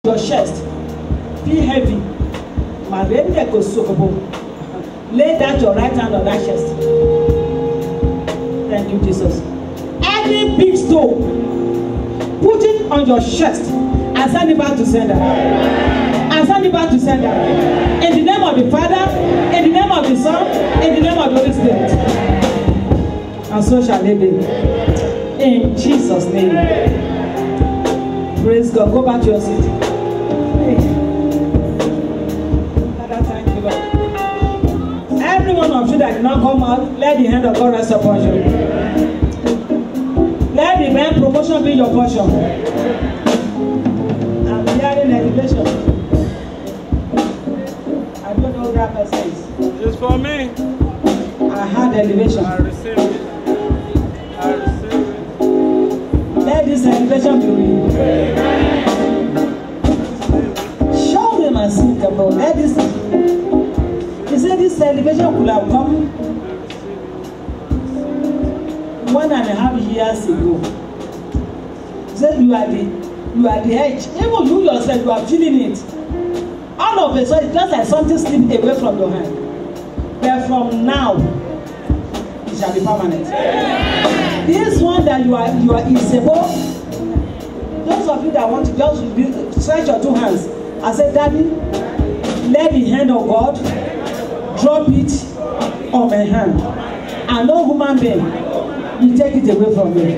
your chest. Feel heavy. Lay down your right hand on that chest. Thank you, Jesus. Any big stone, put it on your chest and send it back to sender. And send it back to sender. In the name of the Father, in the name of the Son, in the name of the Holy Spirit. And so shall it be. In Jesus' name. Praise God. Go back to your seat. Father, thank you, Lord. Every one of you that did not come out, let the hand of God rest upon you. Let divine promotion be your portion. I'm hearing elevation. I don't know what that person is. It's for me. I had elevation. I receive it. I receive it. Let this elevation be real. Show them and see about. Let this. He said this elevation could have come 1.5 years ago. He said you are the edge. Even you yourself, you are feeling it. All of a sudden, it's just like something slipped away from your hand. But from now, it shall be permanent. This one that you are insable. Those of you that want to just stretch your two hands and say, Daddy, let the hand of God drop it on my hand. And no human being will take it away from me.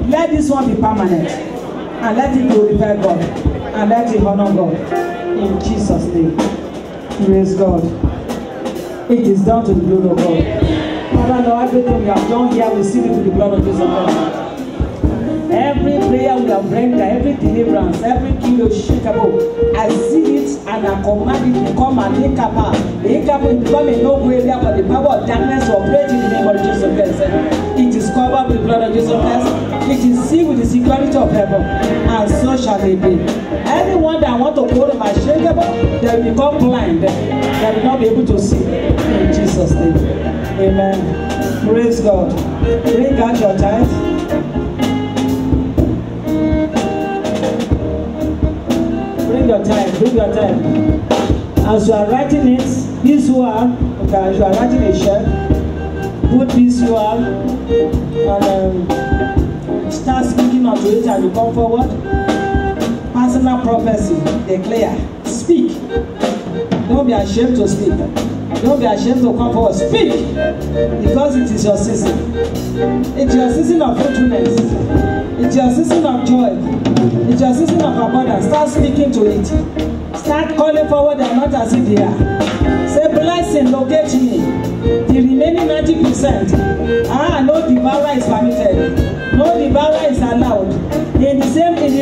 Let this one be permanent. And let it glorify God. And let it honor God. In Jesus' name. Praise God. It is done to the glory of God. Father, Lord, everything we have done here, we seal it with the blood of Jesus Christ. Every prayer we have rendered, every deliverance, every kilo shakable, I see it and I command it to come and link up. Link up will become a no area for the power of darkness to operate in the name of Jesus Christ. It is covered with the blood of Jesus Christ. It is sealed with the security of heaven, and so shall it be. Anyone that want to go to my shakable, they will become blind. They will not be able to see. In Jesus' name. Amen. Praise God. Bring out your tithe. Bring your time, bring your time. As you are writing it, this one, okay, as you are writing a check, put this one and start speaking onto it and you come forward. Personal prophecy, declare, speak. Don't be ashamed to speak. Don't be ashamed to come forward. Speak, because it is your season. It's your season of fruitfulness. It's your season of joy. It's your season of abundance. Start speaking to it. Start calling forward and not as if they are. Say, blessing, locate me. The remaining 90%. No devourer is permitted. No devourer is allowed. In the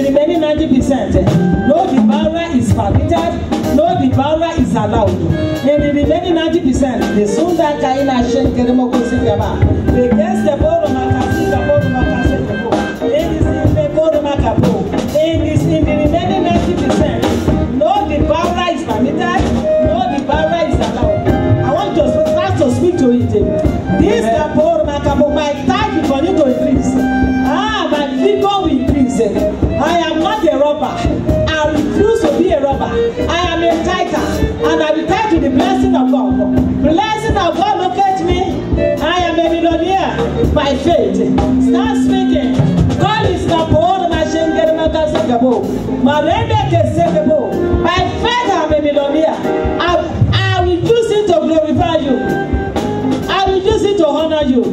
remaining 90%, no devourer is permitted. No devourer is allowed. In the remaining 90%, the Sunda Kaina Shen Keremoko Singaba, the guest the Boromaka in the remaining 90%, no devourer is permitted, no devourer is allowed. I want to start to speak to it. This Boromaka, my time is for you to increase. My vigor will increase. I am not a robber. I refuse to be a robber. I am a tither, and I will tie to the blessing of God. Blessing of God locate me. I am a millionaire by faith. Start speaking. God is the poor machine getting my by faith I am a millionaire. I will use it to glorify you. I will use it to honor you.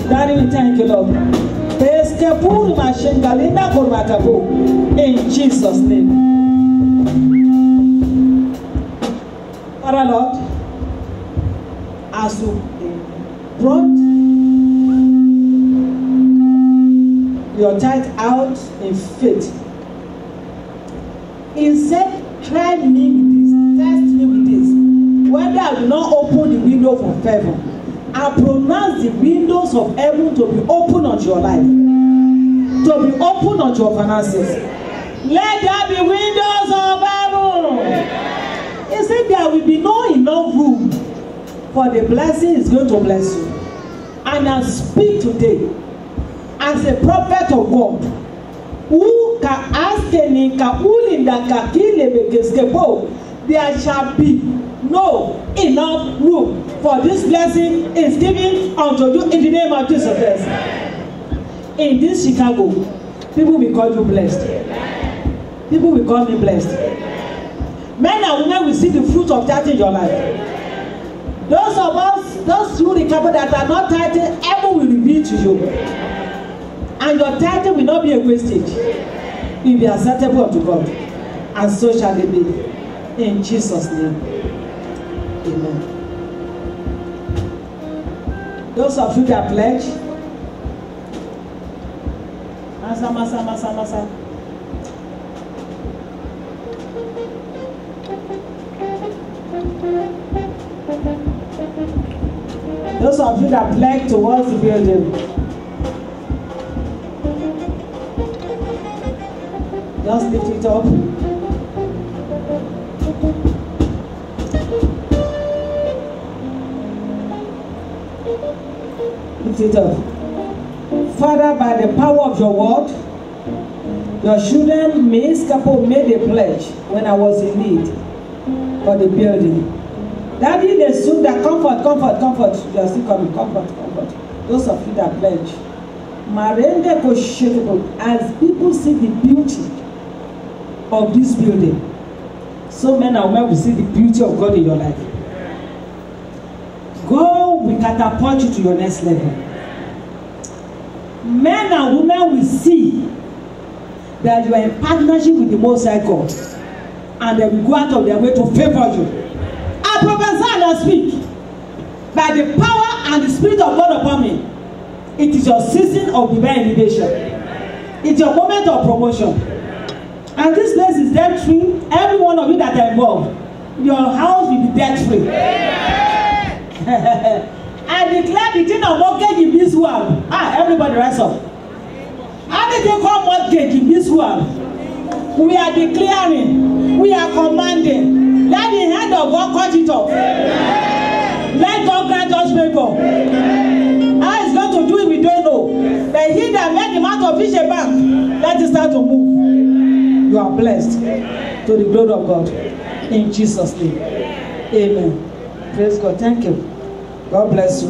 Daddy, we thank you, Lord. In Jesus' name. Father Lord, as you brought your tithe out in faith, he said, try me with this, test me with this, whether I will not open the window of heaven. I pronounce the windows of heaven to be open unto your life, to be open unto your finances. Let there be windows of heaven. He said there will be no enough room for the blessing is going to bless you. And I speak today as a prophet of God who can ask there shall be no enough room for this blessing is given unto you in the name of Jesus Christ. In this Chicago, people will call you blessed. People will call me blessed. Men and women will see the fruit of tithing in your life. Those of us, those who recover that are not tithing, heaven will reveal to you. And your tithing will not be a wastage. It will be acceptable unto God. And so shall it be. In Jesus' name. Amen. Those of you that pledge, Masa. Those of you that pledge towards the building, just lift it up. Lift it up. Father, by the power of your word, your children, Miss Capo, made a pledge when I was in need for the building. Daddy, they soon that comfort. You are still coming. Comfort. Those of you that pledge. Marende Kosheko, as people see the beauty of this building, so men and women will see the beauty of God in your life. God will catapult you to your next level. Men and women will see that you are in partnership with the Most High God, and they will go out of their way to favor you. I prophesy and I speak by the power and the Spirit of God upon me. It is your season of divine elevation. It's your moment of promotion. And this place is debt free. Every one of you that are involved, your house will be debt free. I declare the thing of mortgage in this world. Everybody rise up. Anything called mortgage in this world, we are declaring, we are commanding. Let the hand of God cut it off. Let God grant us favor. How is going to do it, we don't know. But he that made the mouth of fish a bank, let it start to move. You are blessed to the glory of God. In Jesus' name. Amen. Praise God. Thank you. God bless you.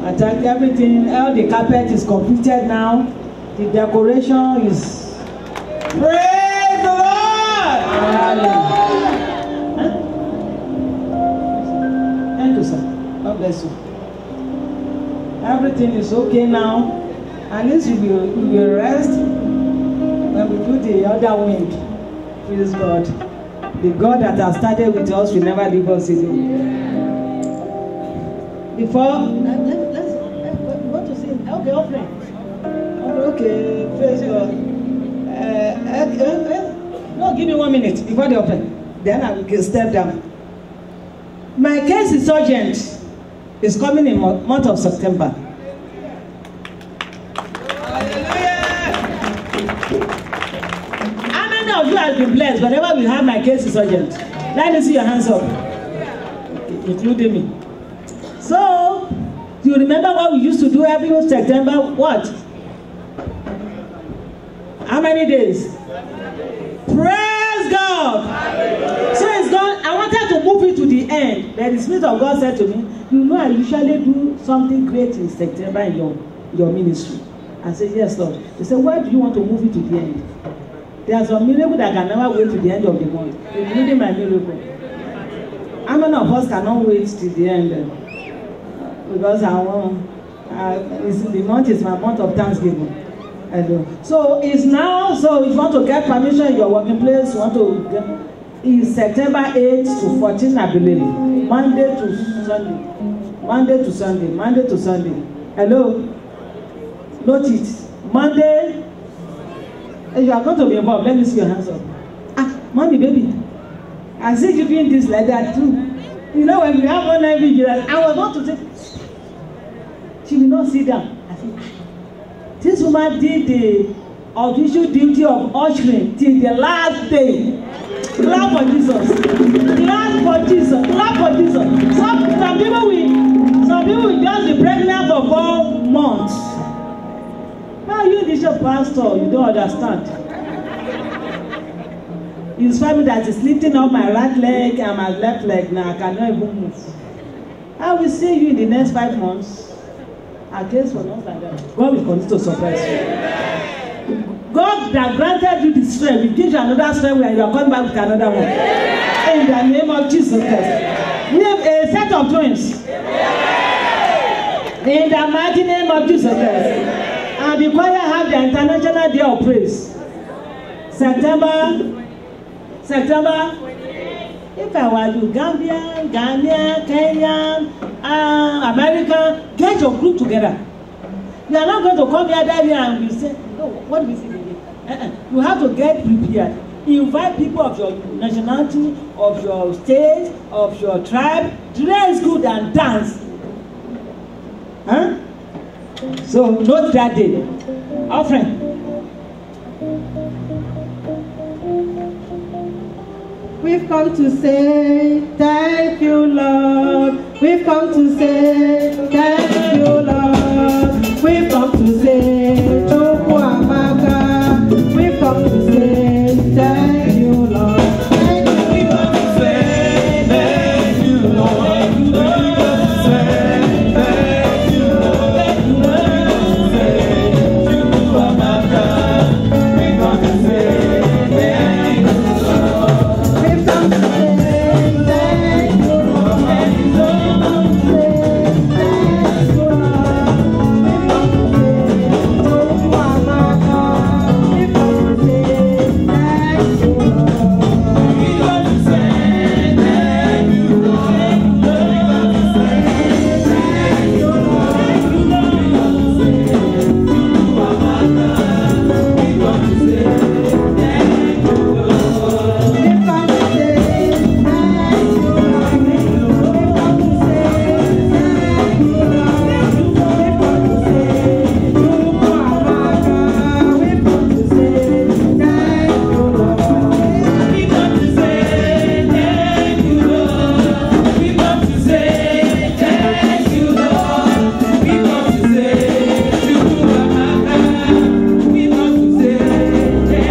I thank everything. All the carpet is completed now. The decoration is. Praise the Lord. Huh? Thank you, sir. God bless you. Everything is okay now. At least we will rest when we do the other wing. Praise God. The God that has started with us will never leave us alone. Before, let's want to sing. Okay, offering. Okay, praise God. No, give me 1 minute before the offering. Then I will step down. My case is urgent. It's coming in month of September. How many of you have been blessed? Whenever we have my case is urgent. Let me see your hands up. Okay, including me. So, do you remember what we used to do every September? What? How many days? Praise God! So it's gone. I wanted to move it to the end. But the Spirit of God said to me, you know I usually do something great in September in your ministry. I said, yes, Lord. He said, why do you want to move it to the end? There are some miracles that can never wait to the end of the month. Including my miracle. How many of us cannot wait till the end? Because the month is my month of Thanksgiving. So it's now, so if you want to get permission in your working place, you want to get, it's September 8 to 14, I believe. Monday to Sunday. Hello? Note it. Monday, you are going to be involved. Let me see your hands up. Mommy, baby. I see you doing this like that too. You know, when we have online vigilance, I was about to say, she will not sit down. I said, this woman did the official duty of ushering till the last day. Clap for Jesus. Clap for Jesus. Clap for Jesus. Some people will just be pregnant for 4 months. How you bishop pastor? You don't understand. His family that is lifting up my right leg and my left leg now. I cannot even move. I will see you in the next 5 months. Against for not like that. God will continue to surprise you. God that granted you the strength will give you another strength when you are coming back with another one. In the name of Jesus Christ. Name a set of twins. In the mighty name of Jesus Christ. And the choir have the International Day of Praise. September. If I were you, Gambian, Ghanaian, Kenyan, American, get your group together. You are not going to come here that year and you say, no, what do we say today? You have to get prepared. Invite people of your nationality, of your state, of your tribe. Dress good and dance. Huh? So note that day. Offering. We've come to say thank you, Lord. We've come to say thank you, Lord. We've come to say Chukwu Amaka. We've come to say thank you, Lord. Thank you. We've come to say thank you, Lord. We've come to say thank you, Lord. We've come to say Chukwu Amaka. We've come to say thank you, Lord. We've come to say thank you, Lord. We've come to say thank you,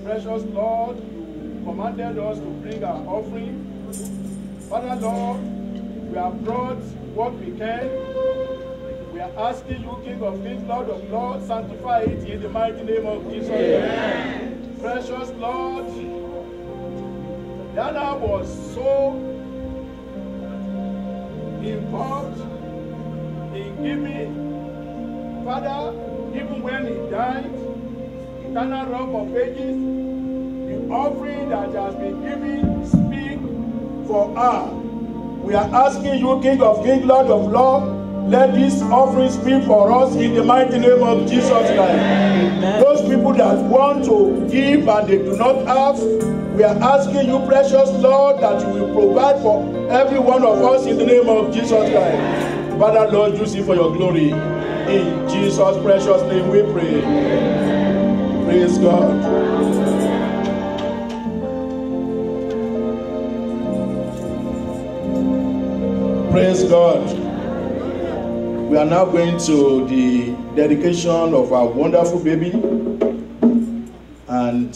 Precious Lord, you commanded us to bring our offering. Father Lord, we have brought what we can. We are asking you, King of Kings, Lord of Lords, sanctify it in the mighty name of Jesus. Amen. Precious Lord, Dana was so involved in giving. Father, even when he died, eternal rock of ages, the offering that has been given speak for her. We are asking you, King of Kings, Lord of Lords, Let this offering speak for us in the mighty name of Jesus Christ. Amen. Those people that want to give and they do not have, we are asking you, precious Lord, that you will provide for every one of us in the name of Jesus Christ. Father, Lord, use it for your glory. In Jesus' precious name we pray. Praise God. Praise God. We are now going to the dedication of our wonderful baby and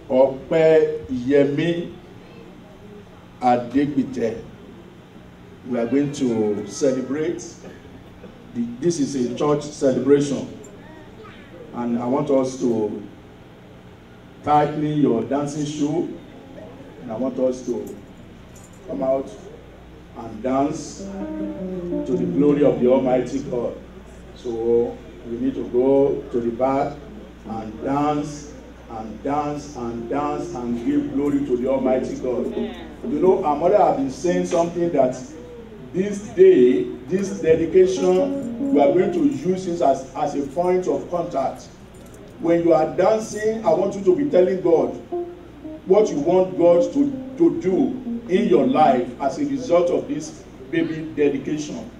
Opeyemi Adegbite. We are going to celebrate. This is a church celebration, and I want us to tighten your dancing shoe, and I want us to come out and dance to the glory of the Almighty God. So we need to go to the back and dance and dance and dance and give glory to the Almighty God. You know, our mother has been saying something that this day, this dedication, we are going to use this as a point of contact. When you are dancing, I want you to be telling God what you want God to do in your life as a result of this baby dedication.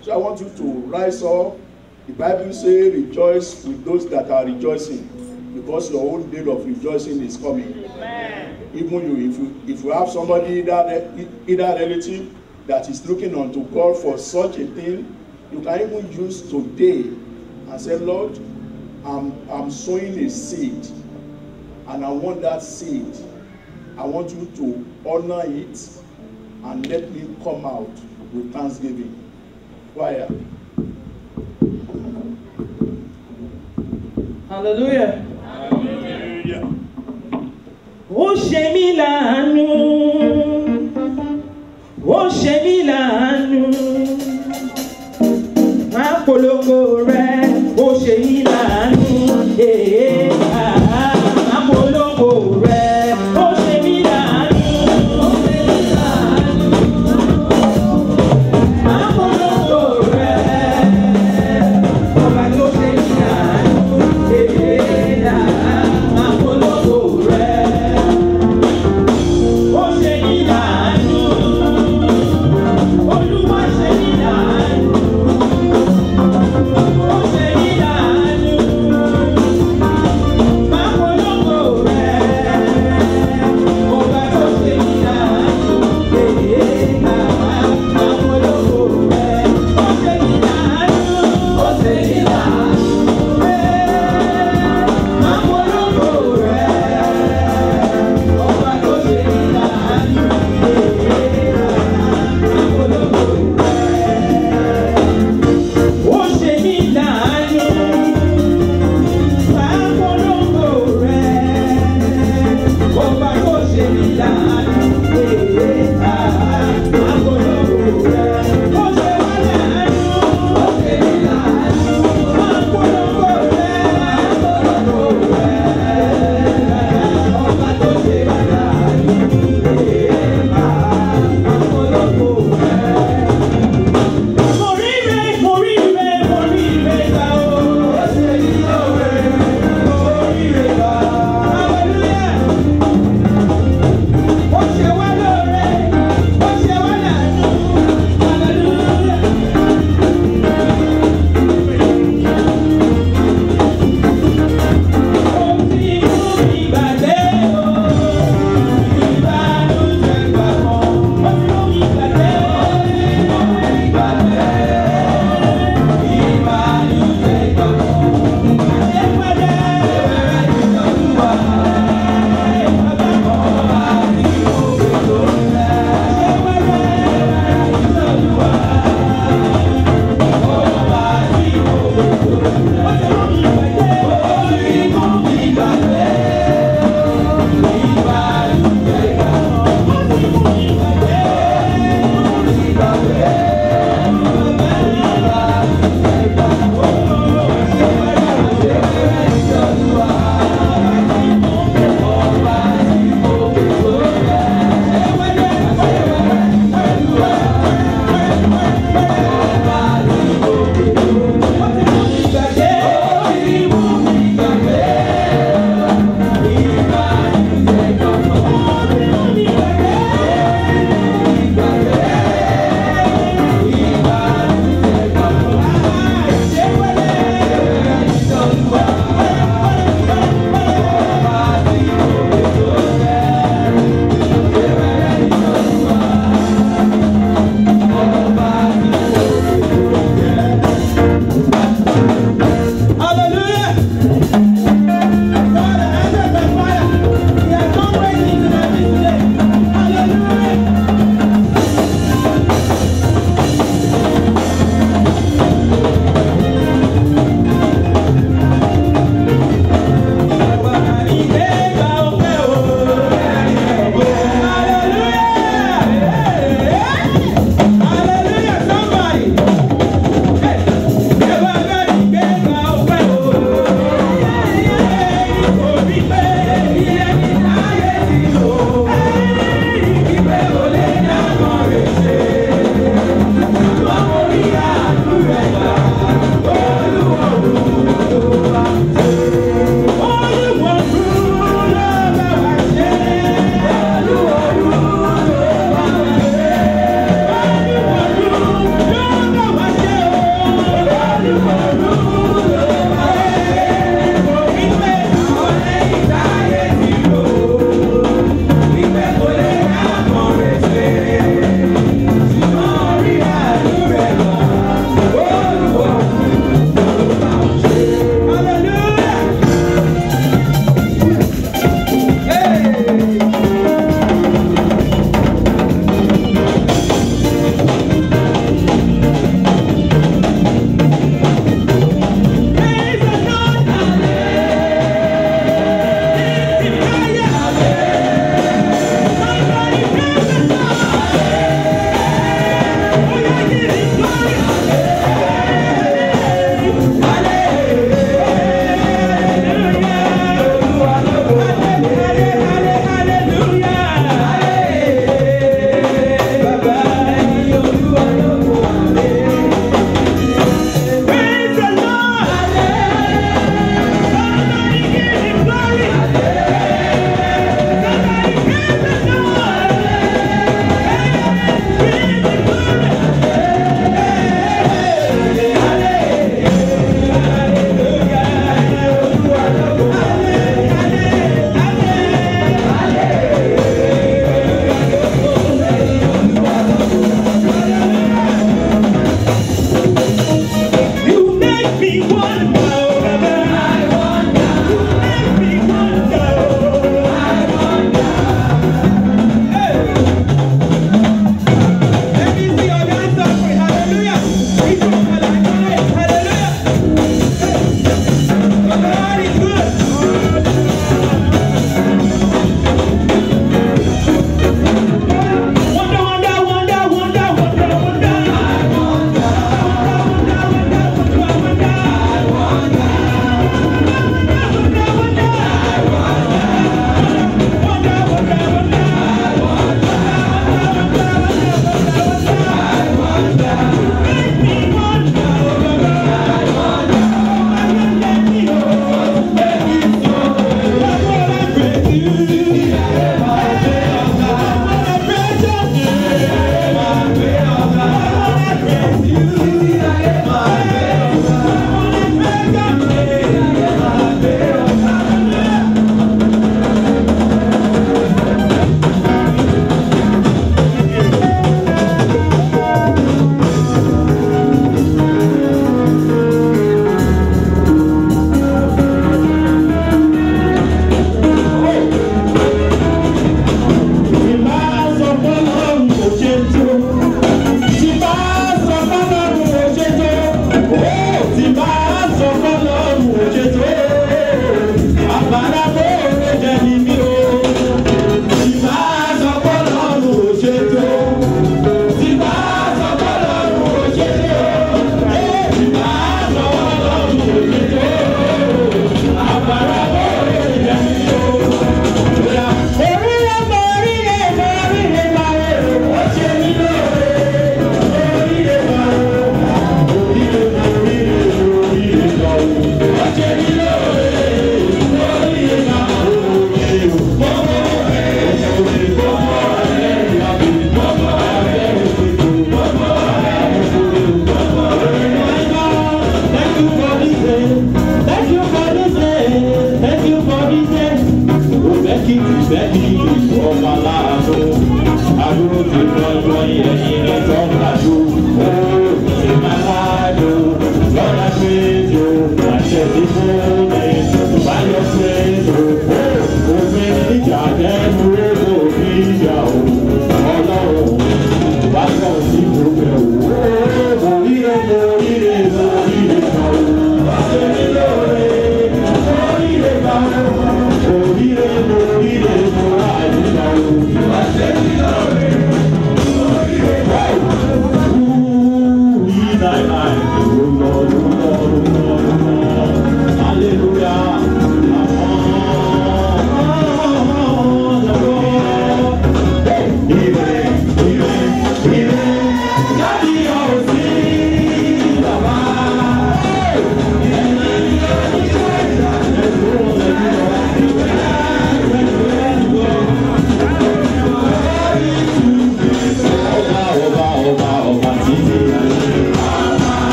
So I want you to rise up. The Bible says, rejoice with those that are rejoicing, because your own day of rejoicing is coming. Amen. Even you, if you have somebody, either relative that is looking unto God for such a thing, you can even use today and say, Lord, I'm sowing a seed, and I want that seed. I want you to honor it and let me come out with thanksgiving. Choir. Hallelujah. Hallelujah. Ó ṣe mí láàánú, ó ṣe mí láàánú, máa polongo rẹ̀, ó ṣe mí láàánú, máa polongo rẹ̀, ó ṣe mí láàánú, ó ṣe mí láàánú, máa polongo rẹ̀, ọba tó ṣe mí láàánú, máa polongo rẹ̀. Ó ṣe mí láàánú, ìfẹ́ kí ọmọ aláàánú adúró ti gbọ́ngbọ́n ẹ̀yìn ní tọ́kàdú ó ti máa láàdó lọ́dà péjọ àṣẹ tí fún mi báyọ̀ péjọ òfin níjà dẹ́nu owó bí ìjà o ọlọ́run bá kọ̀ sí gbogbo ẹ̀wọ̀ oríire oríire oríire kan o ṣe ní lóore oríire kan o oríire oríire kan àyíká o ṣe ní lóore oríire kan o. Thy life, O Lord, O Lord, O Lord, O Lord. Hallelujah.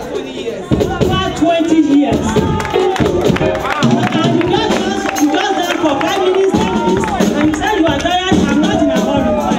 About 20 years. And you just done for 5 minutes, 10 minutes, and you said you are tired. I'm not in a hurry.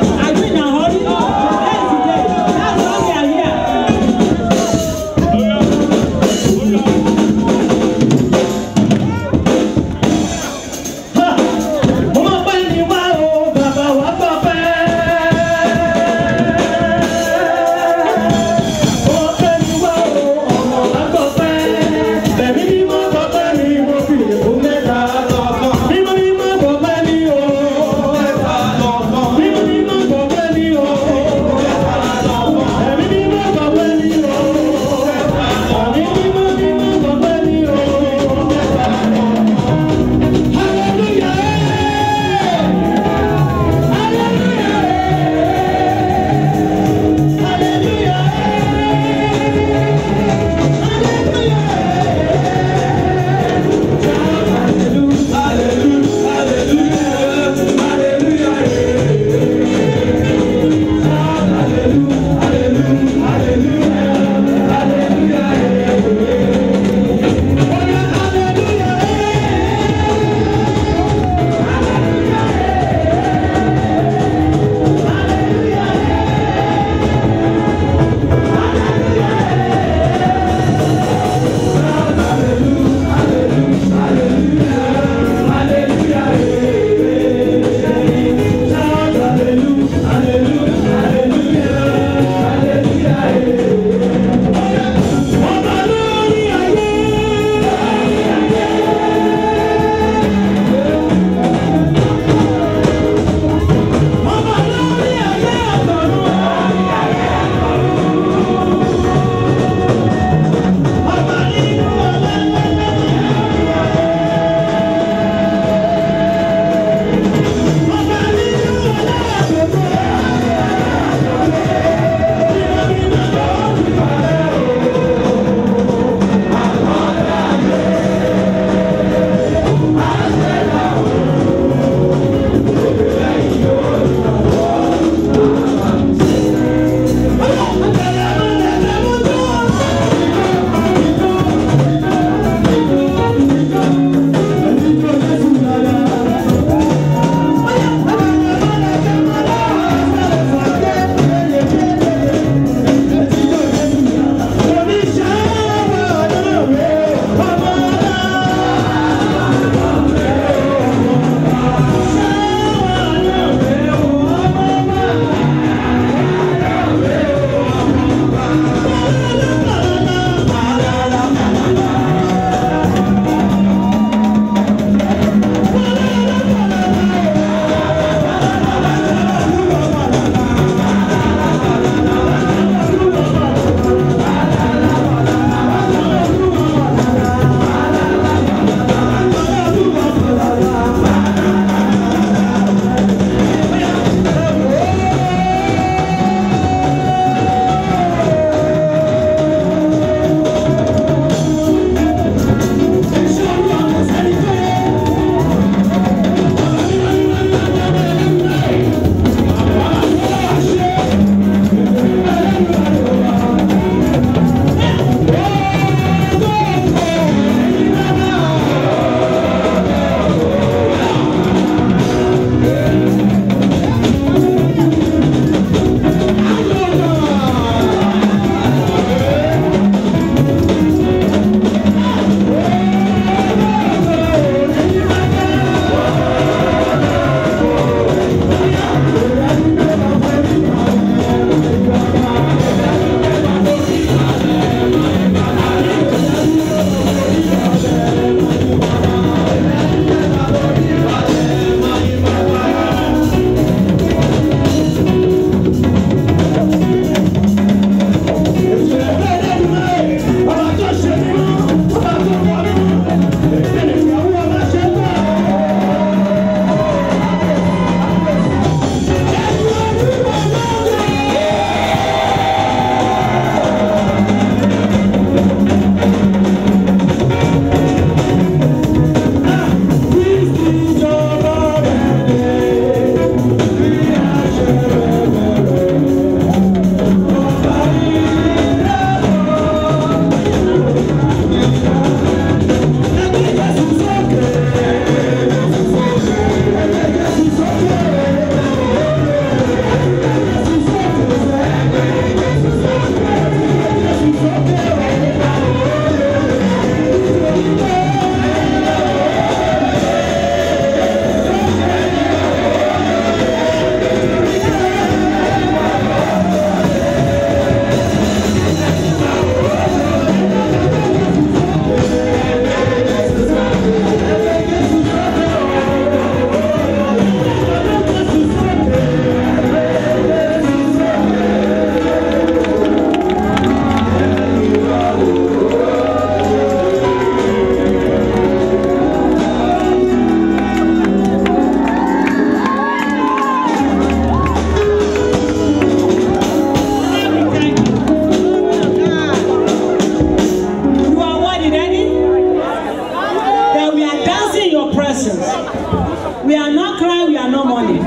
why we are not mourning.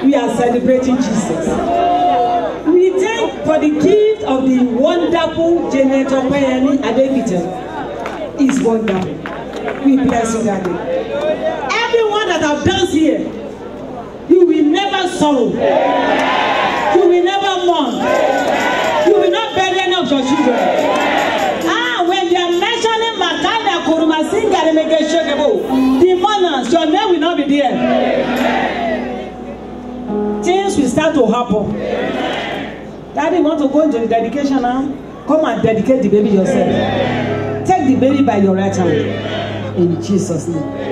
We are celebrating Jesus. We thank for the gift of the wonderful Janet Opeyemi Adebite. It's wonderful. We bless you, Daddy. Everyone that have danced here, you will never sorrow. You will never mourn. You will not bury any of your children. When they are mentioning Makanda Kurumasinga, they make a shakable. The mourners, your name will not be there. Things will start to happen. Daddy, want to go into the dedication now? Come and dedicate the baby yourself. Take the baby by your right hand. In Jesus' name.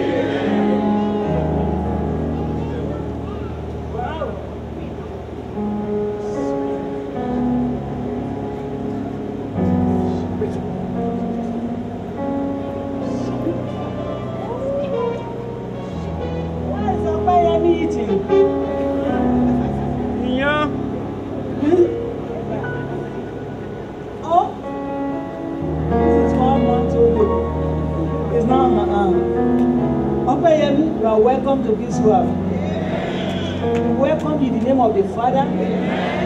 Welcome to this world. We welcome you in the name of the Father, in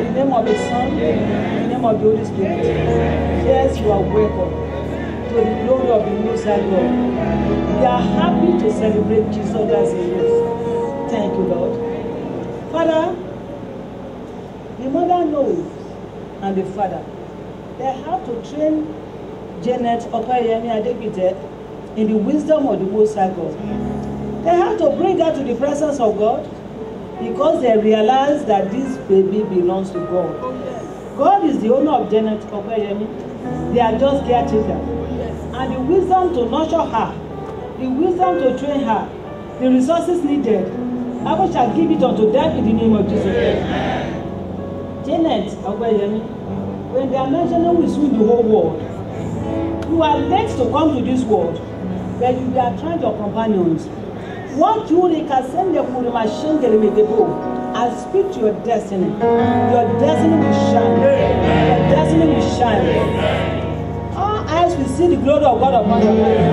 the name of the Son, in the name of the Holy Spirit. Yes, you are welcome to the glory of the Most High God. We are happy to celebrate Jesus as He is. Thank you, Lord. Father, the mother knows and the father. They have to train Janet Opeyemi Adebite in the wisdom of the Most High God. They have to bring her to the presence of God because they realize that this baby belongs to God. God is the owner of Janet Opeyemi. They are just caretaker. And the wisdom to nurture her, the wisdom to train her, the resources needed, I shall give it unto them in the name of Jesus. Janet Opeyemi, when they are mentioning we swim the whole world, you are late to come to this world, but you are trying your companions. What you can send the machine and speak to your destiny. Your destiny will shine. Your destiny will shine. Our eyes will see the glory of God upon your life.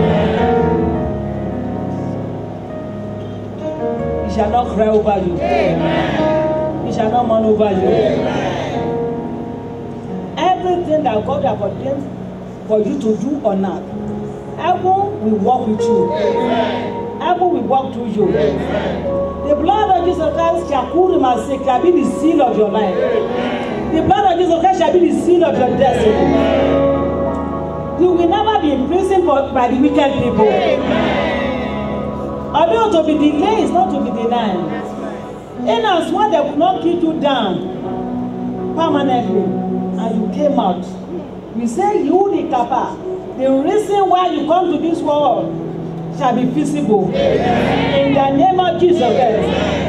He shall not cry over you. He shall not mourn over you. Everything that God has ordained for you to do on earth, heaven will walk with you. Heaven will walk through you. The blood of Jesus Christ shall be the seal of your life. The blood of Jesus Christ shall be the seal of your destiny. You will never be imprisoned by the wicked people. Although to be delayed is not to be denied. In as one they will not keep you down permanently, and you came out. We say you the kappa. The reason why you come to this world shall be visible. In the name of Jesus Christ.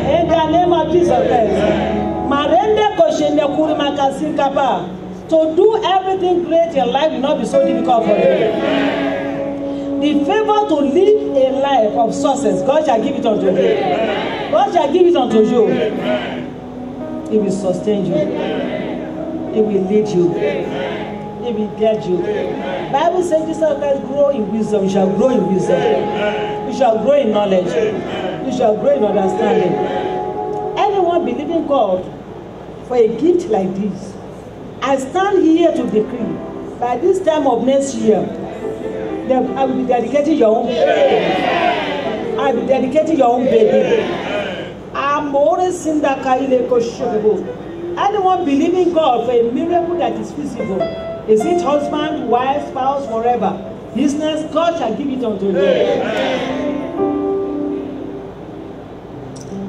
In the name of Jesus Christ. To do everything great in life will not be so difficult for you. The favor to live a life of success, God shall give it unto you. God shall give it unto you. He will sustain you. He will lead you. He will guide you. Bible says Jesus Christ grow in wisdom. You shall grow in wisdom. You shall grow in knowledge. You shall grow in understanding. Anyone believing God for a gift like this, I stand here to decree by this time of next year, I will be dedicating your own baby. I will be dedicating your own baby. I'm always in that anyone believing God for a miracle that is feasible, is it husband, wife, spouse, forever, business, God shall give it unto you.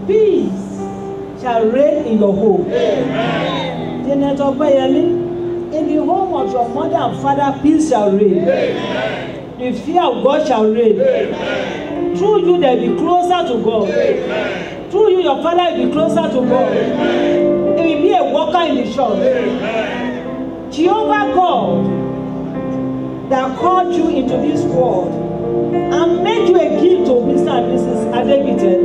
Peace shall reign in your home. Janet Opeyemi, in the home of your mother and father, peace shall reign. The fear of God shall reign. Through you, they will be closer to God. Through you, your father will be closer to God. He will be a worker in the shop. Jehovah God that called you into this world and made you a gift to Mr. and Mrs. Adebite,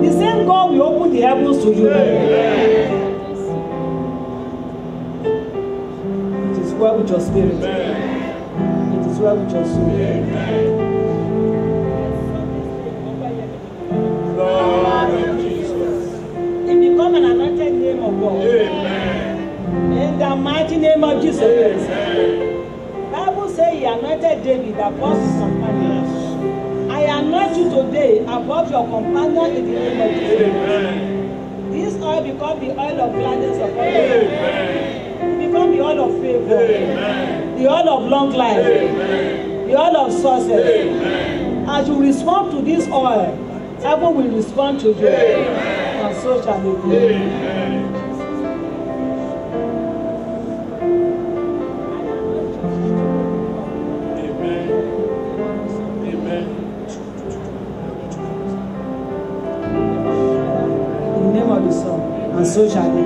the same God will open the heavens to you. It is well with your spirit. It is well with your soul. seconds. Bible says he anointed David above his companions. I anoint you today above your companion in the name of Jesus. This oil become the oil of gladness upon you. Become the oil of favor. The oil of long life. The oil of success. As you respond to this oil, heaven will respond to you. And so shall it be. And so shall it be.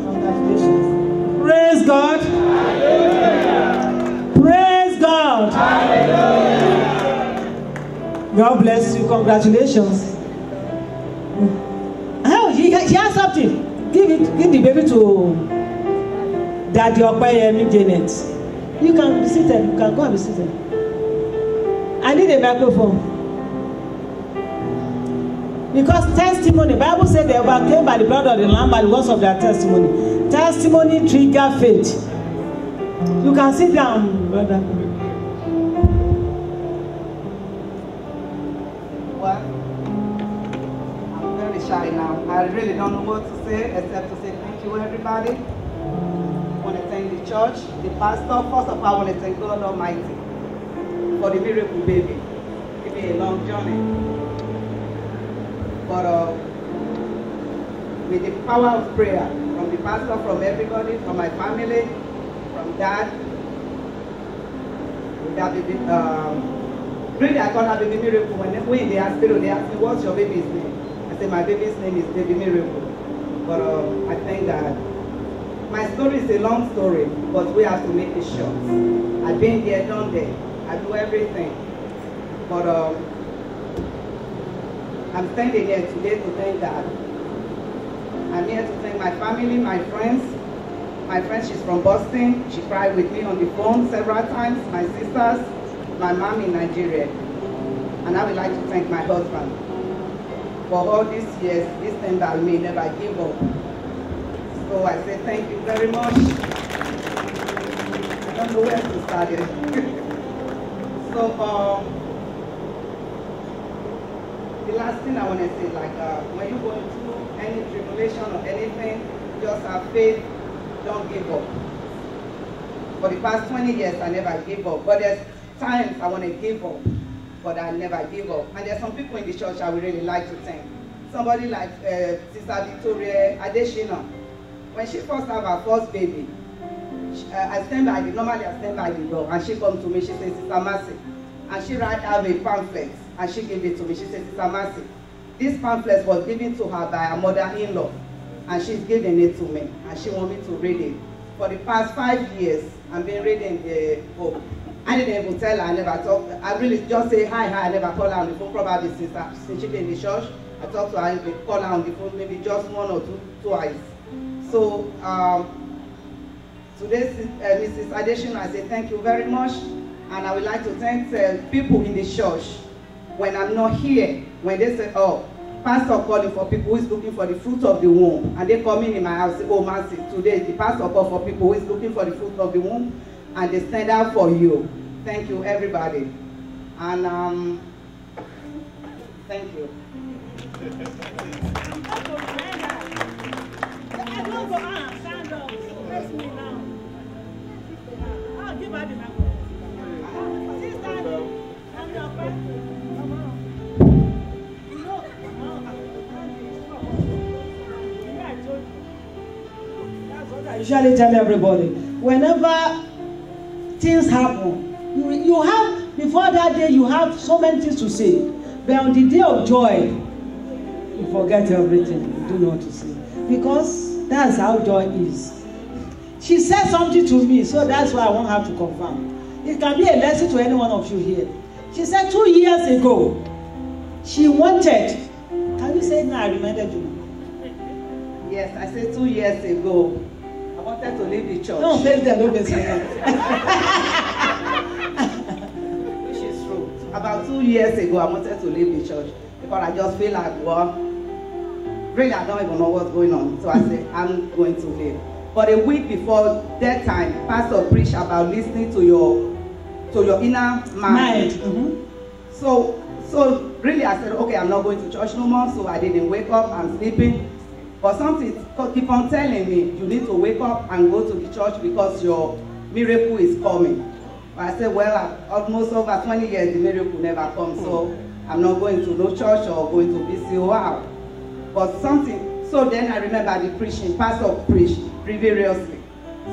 Congratulations. Praise God. Praise God. God bless you. Congratulations. Oh, he has something. Give the baby to Daddy Okpeyemi Janet. You can be seated. You can go and be seated. I need a microphone. Because testimony, Bible said they overcame by the blood of the Lamb by the words of their testimony. Testimony trigger faith. You can sit down, brother. Well, I'm very shy now. I really don't know what to say except to say thank you, everybody. I want to thank the church, the pastor. First of all, I want to thank God Almighty for the miracle baby. It's been a long journey. But with the power of prayer from the pastor, from everybody, from my family, from dad, that baby, really I call her baby miracle. When they ask me, what's your baby's name? I say my baby's name is Baby Miracle. But I thank God. My story is a long story, but we have to make it short. I've been there, done there. I do everything. But I'm standing here today to thank God. I'm here to thank my family, my friends. My friend, she's from Boston. She cried with me on the phone several times. My sisters, my mom in Nigeria. And I would like to thank my husband for all these years. This thing that may never give up. So I say thank you very much. I don't know where to start it. So the last thing I want to say, like when you go into any tribulation or anything, just have faith, don't give up. For the past 20 years, I never give up. But there's times I want to give up, but I never give up. And there's some people in the church I would really like to thank. Somebody like Sister Victoria Adeshina. When she first had her first baby, I stand by the, normally I stand by the door, and she comes to me, she says, Sister Mercy. And she write out a pamphlet, and she gave it to me. She said, Sister Mercy, this pamphlet was given to her by her mother-in-law, and she's giving it to me, and she wants me to read it. For the past 5 years, I've been reading the book. I didn't even tell her, I never talked. I really just say hi, I never call her on the phone, probably since she's been in the church. I talked to her, I call her on the phone, maybe just one or twice. So, today, Mrs. Adeshina, I say thank you very much. And I would like to thank people in the church. When I'm not here, when they say, oh, pastor calling for people who is looking for the fruit of the womb, and they come in my house, say, oh, Mercy, today the pastor call for people who is looking for the fruit of the womb, and they stand out for you. Thank you, everybody. And thank you. I usually tell everybody, whenever things happen, you have, before that day, you have so many things to say. But on the day of joy, you forget everything. You don't know what to say. Because that's how joy is. She said something to me, so that's why I want her to confirm. It can be a lesson to any one of you here. She said 2 years ago, she wanted, can you say it now? I reminded you. Yes, I said 2 years ago, I wanted to leave the church. No, tell them, don't say Which is true. About 2 years ago, I wanted to leave the church because I just feel like, well, really, I don't even know what's going on. So I said, I'm going to leave. But a week before that time, Pastor preached about listening to your inner mind. So really, I said, okay, I'm not going to church no more. So I didn't wake up. I'm sleeping. But something keep on telling me, you need to wake up and go to the church because your miracle is coming. But I said, well, almost over 20 years, the miracle never comes. So I'm not going to no church or going to BCOR. But something, so then I remember the preaching, Pastor preached previously.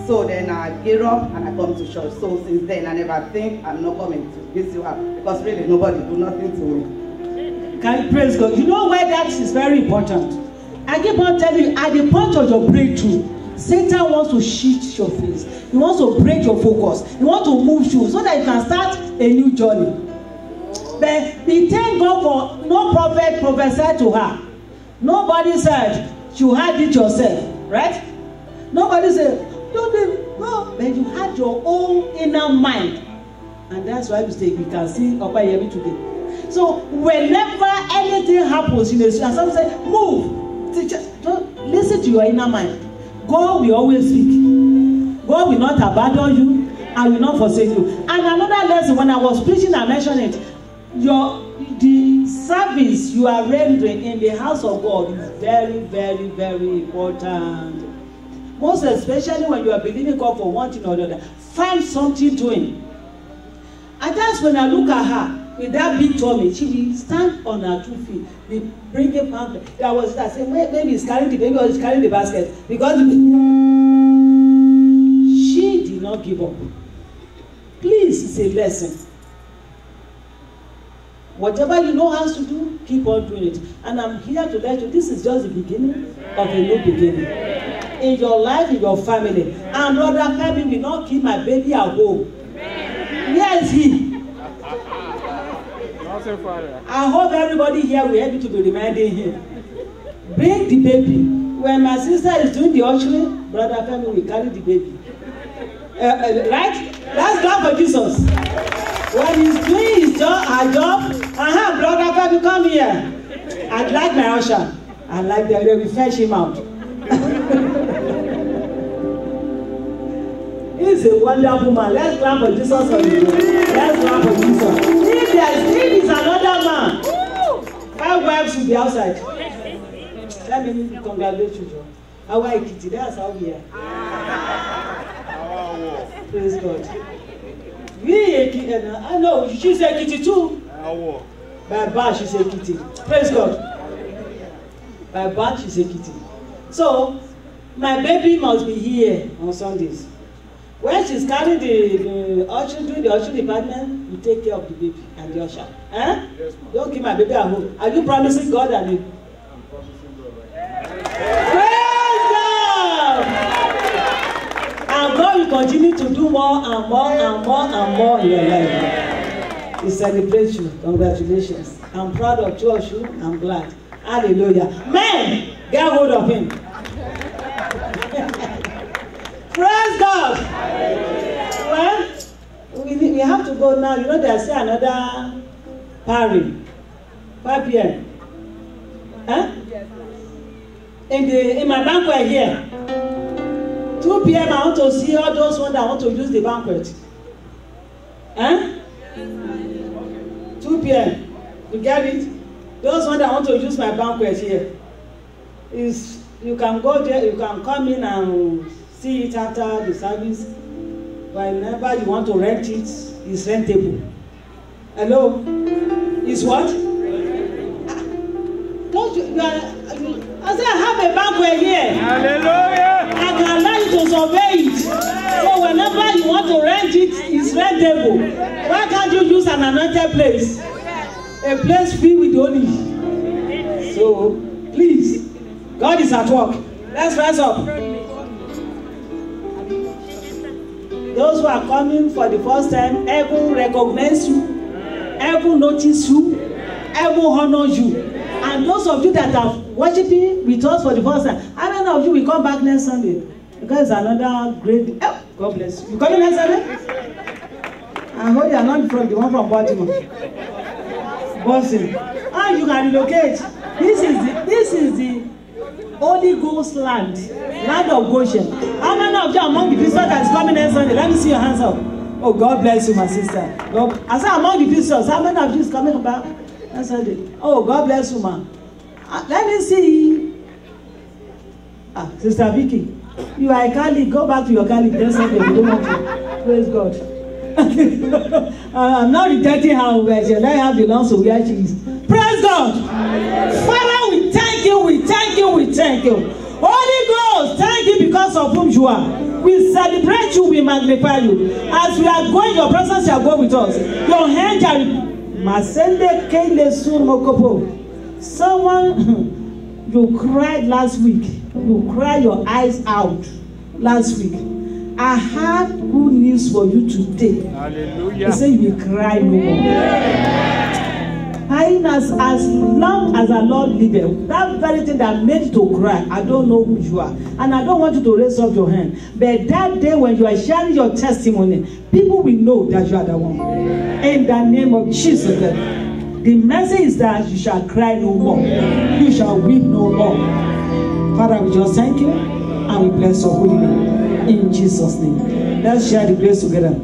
So then I get up and I come to church. So since then, I never think I'm not coming to BCOR because really nobody do nothing to me. Can you praise God? You know why that is very important? I keep on telling you, at the point of your breakthrough, Satan wants to shift your face. He wants to break your focus. He wants to move you so that you can start a new journey. But we thank God for no prophet prophesied to her. Nobody said you had it yourself, right? Nobody said, no, but you had your own inner mind. And that's why we can see Opa Yemi today. So whenever anything happens in a situation, someone say, move. Don't listen to your inner mind. God will always speak. God will not abandon you and will not forsake you. And another lesson, when I was preaching, I mentioned it. The service you are rendering in the house of God is very, very, very important. Most especially when you are believing God for one thing or another. Find something doing. And that's when I look at her with that big tummy. She will stand on her 2 feet. They bring a pamphlet. That was that. Say, maybe he's carrying the baby or he's carrying the basket. Because she did not give up. Please, it's a lesson. Whatever you know how to do, keep on doing it. And I'm here to let you, this is just the beginning of a new beginning. In your life, in your family. And brother Femi will not keep my baby at home. Where is he? I hope everybody here will help you to be reminding him. Bring the baby. When my sister is doing the ushering, brother Femi will carry the baby. Right? Let's clap for Jesus. When he's doing his job, her job, brother Femi, come here. I'd like my usher. I'd like that they will fetch him out. He's a wonderful man. Let's clap for Jesus for the Lord. Let's clap for Jesus. If he's another man, 5 wives will be outside. Let me congratulate you, John. Our Ekiti, that's how we are. Praise God. We Ekiti, I know, she's Ekiti too. By birth, she's Ekiti. Praise God. By birth, she's Ekiti. So, my baby must be here on Sundays. When she's carrying the usher, doing the usher department, you take care of the baby and the usher. Eh? Yes, don't keep my baby at home. Are you promising God and you? I'm promising God. Praise God! And God will continue to do more and more and more and more in your life. He celebrates you. Congratulations. I'm proud of you, Oshu. I'm glad. Hallelujah. Men, get hold of him. Praise God. Well, we have to go now. You know, there's still another party. 5 p.m. Huh? In my banquet here. 2 p.m. I want to see all those ones that want to use the banquet. Huh? 2 p.m. You get it? Those ones that want to use my banquet here. Is you can go there, you can come in and see it after the service. Whenever you want to rent it, it's rentable. Hello? Is what? Don't you? I said I have a banquet here. Hallelujah! I can allow you to survey it. So whenever you want to rent it, it's rentable. Why can't you use an anointed place? A place filled with honey. So please, God is at work. Let's rise up. Those who are coming for the first time, heaven recognize you, heaven notice you, heaven honor you. And those of you that are worshiping with us for the first time, how many of you will come back next Sunday? Because it's another great. Oh, God bless you. You coming next Sunday? I hope you are not from the one from Baltimore. Boston. And you can relocate. This is the Holy Ghost land. Land of Goshen. How many of you among the visitors that is coming next Sunday? Let me see your hands up. Oh, God bless you, my sister. God, I said among the visitors, how many of you is coming back next Sunday? Oh, God bless you, ma. Let me see. Sister Vicky, you are a colleague. Go back to your colleague next Sunday. We don't want to. Praise God. I'm not rejecting her, but she let her belong to where she is. Praise God. Father, we thank you, we thank you, we thank you. Holy Ghost, thank you because of whom you are. We celebrate you, we magnify you. As we are going, your presence shall go with us. Your hand shall Masende Kele Sumokopo. Someone you cried last week. You cried your eyes out last week. I have good news for you today. Hallelujah. He said you will cry no more. As long as the Lord liveth, that very thing that made you to cry, I don't know who you are. And I don't want you to raise up your hand. But that day when you are sharing your testimony, people will know that you are the one. In the name of Jesus. The message is that you shall cry no more. You shall weep no more. Father, we just thank you and we bless your holy name. In Jesus' name. Let's share the grace together.